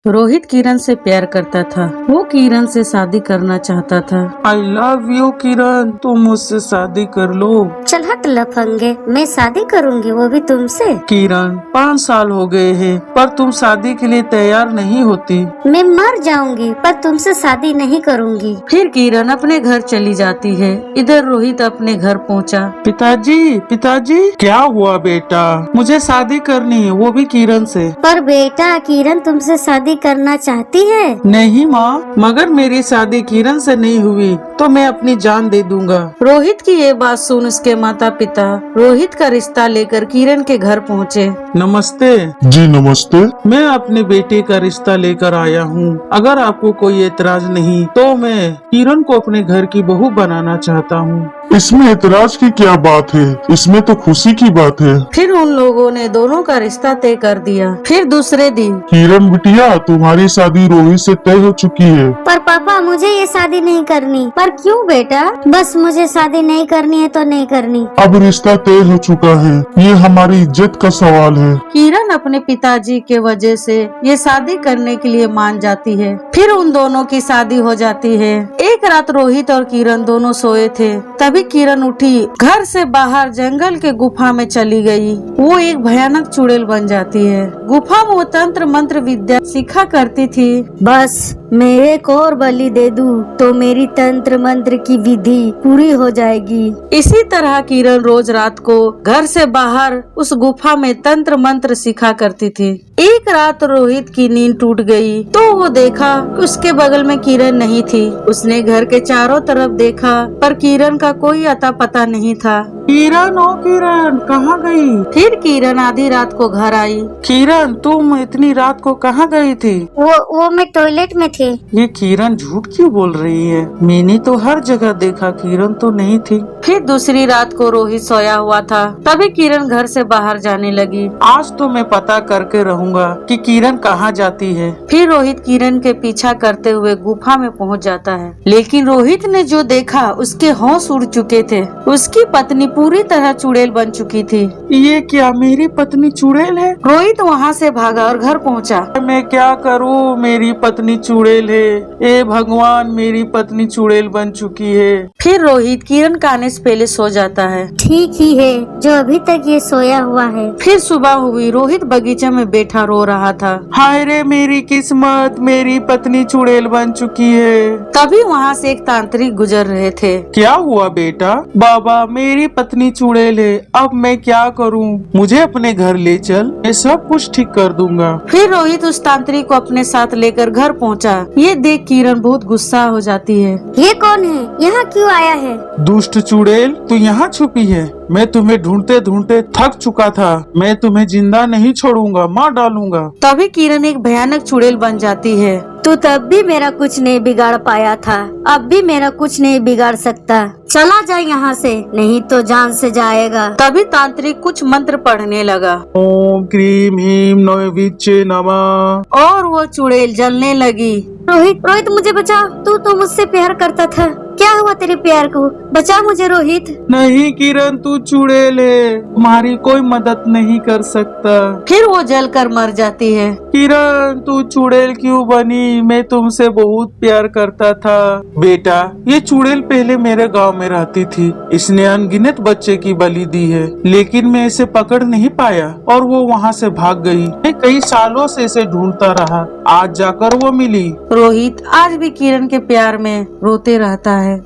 रोहित किरण से प्यार करता था। वो किरण से शादी करना चाहता था। आई लव यू किरण, तुम मुझसे शादी कर लो। चल हट लफंगे, मैं शादी करूंगी, वो भी तुमसे। किरण 5 साल हो गए हैं पर तुम शादी के लिए तैयार नहीं होती। मैं मर जाऊंगी पर तुमसे शादी नहीं करूंगी। फिर किरण अपने घर चली जाती है। इधर रोहित अपने घर पहुंचा। पिताजी पिताजी, क्या हुआ बेटा? मुझे शादी करनी है, वो भी किरण से। पर बेटा किरण तुमसे शादी करना चाहती है। नहीं माँ, मगर मेरी शादी किरण से नहीं हुई तो मैं अपनी जान दे दूंगा। रोहित की ये बात सुन उसके माता पिता रोहित का रिश्ता लेकर किरण के घर पहुँचे। नमस्ते जी नमस्ते। मैं अपने बेटे का रिश्ता लेकर आया हूँ। अगर आपको कोई एतराज नहीं तो मैं किरण को अपने घर की बहू बनाना चाहता हूँ। इसमें एतराज की क्या बात है? इसमें तो खुशी की बात है। फिर उन लोगों ने दोनों का रिश्ता तय कर दिया। फिर दूसरे दिन किरण बिटिया, तुम्हारी शादी रोहित से तय हो चुकी है। पर पापा मुझे ये शादी नहीं करनी। पर क्यों बेटा? बस मुझे शादी नहीं करनी है तो नहीं करनी। अब रिश्ता तय हो चुका है, ये हमारी इज्जत का सवाल है। किरण अपने पिताजी के वजह से ये शादी करने के लिए मान जाती है। फिर उन दोनों की शादी हो जाती है। एक रात रोहित और किरण दोनों सोए थे। तभी किरण उठी, घर से बाहर जंगल के गुफा में चली गई। वो एक भयानक चुड़ैल बन जाती है। गुफा में वो तंत्र मंत्र विद्या सीखा करती थी। बस मैं एक और बलि दे दूं तो मेरी तंत्र मंत्र की विधि पूरी हो जाएगी। इसी तरह किरण रोज रात को घर से बाहर उस गुफा में तंत्र मंत्र सीखा करती थी। एक रात रोहित की नींद टूट गई तो वो देखा कि उसके बगल में किरण नहीं थी। उसने घर के चारों तरफ देखा पर किरण का कोई अता पता नहीं था। किरण, ओ किरण, कहाँ गई? फिर किरण आधी रात को घर आई। किरण, तुम इतनी रात को कहाँ गई थी? वो मैं टॉयलेट में थी। ये किरण झूठ क्यों बोल रही है? मैंने तो हर जगह देखा, किरण तो नहीं थी। फिर दूसरी रात को रोहित सोया हुआ था। तभी किरण घर से बाहर जाने लगी। आज तो मैं पता करके रहूंगा कि किरण कहाँ जाती है। फिर रोहित किरण के पीछा करते हुए गुफा में पहुंच जाता है। लेकिन रोहित ने जो देखा उसके होश उड़ चुके थे। उसकी पत्नी पूरी तरह चुड़ैल बन चुकी थी। ये क्या, मेरी पत्नी चुड़ैल है? रोहित वहां से भागा और घर पहुंचा। मैं क्या करूँ, मेरी पत्नी चुड़ैल है। ए भगवान, मेरी पत्नी चुड़ैल बन चुकी है। फिर रोहित किरण का आने से पहले सो जाता है। ठीक ही है जो अभी तक ये सोया हुआ है। फिर सुबह हुई। रोहित बगीचे में बैठा रो रहा था। हाय रे मेरी किस्मत, मेरी पत्नी चुड़ैल बन चुकी है। तभी वहाँ से एक तांत्रिक गुजर रहे थे। क्या हुआ बेटा? बाबा, मेरी पत्नी चुड़ैल है, अब मैं क्या करूं? मुझे अपने घर ले चल, मैं सब कुछ ठीक कर दूंगा। फिर रोहित उस तांत्रिक को अपने साथ लेकर घर पहुंचा। ये देख किरण बहुत गुस्सा हो जाती है। ये कौन है? यहाँ क्यों आया है? दुष्ट चुड़ैल, तू यहाँ छुपी है। मैं तुम्हें ढूंढते ढूंढते थक चुका था। मैं तुम्हें जिंदा नहीं छोड़ूंगा, मार डालूंगा। तभी किरण एक भयानक चुड़ैल बन जाती है। तू तब भी मेरा कुछ नहीं बिगाड़ पाया था, अब भी मेरा कुछ नहीं बिगाड़ सकता। चला जा यहाँ से, नहीं तो जान से जाएगा। तभी तांत्रिक कुछ मंत्र पढ़ने लगा ओम क्रीम ह्रीम नमः नमः। और वो चुड़ैल जलने लगी। रोहित, रोहित मुझे बचा। तू तो मुझसे प्यार करता था, क्या हुआ तेरे प्यार को? बचा मुझे रोहित। नहीं किरण, तू चुड़ैल है, तुम्हारी कोई मदद नहीं कर सकता। फिर वो जलकर मर जाती है। किरण, तू चुड़ैल क्यों बनी? मैं तुमसे बहुत प्यार करता था। बेटा, ये चुड़ैल पहले मेरे गांव में रहती थी। इसने अनगिनत बच्चे की बलि दी है, लेकिन मैं इसे पकड़ नहीं पाया और वो वहाँ से भाग गई। मैं कई सालों से इसे ढूंढता रहा, आज जाकर वो मिली। रोहित आज भी किरण के प्यार में रोते रहता है।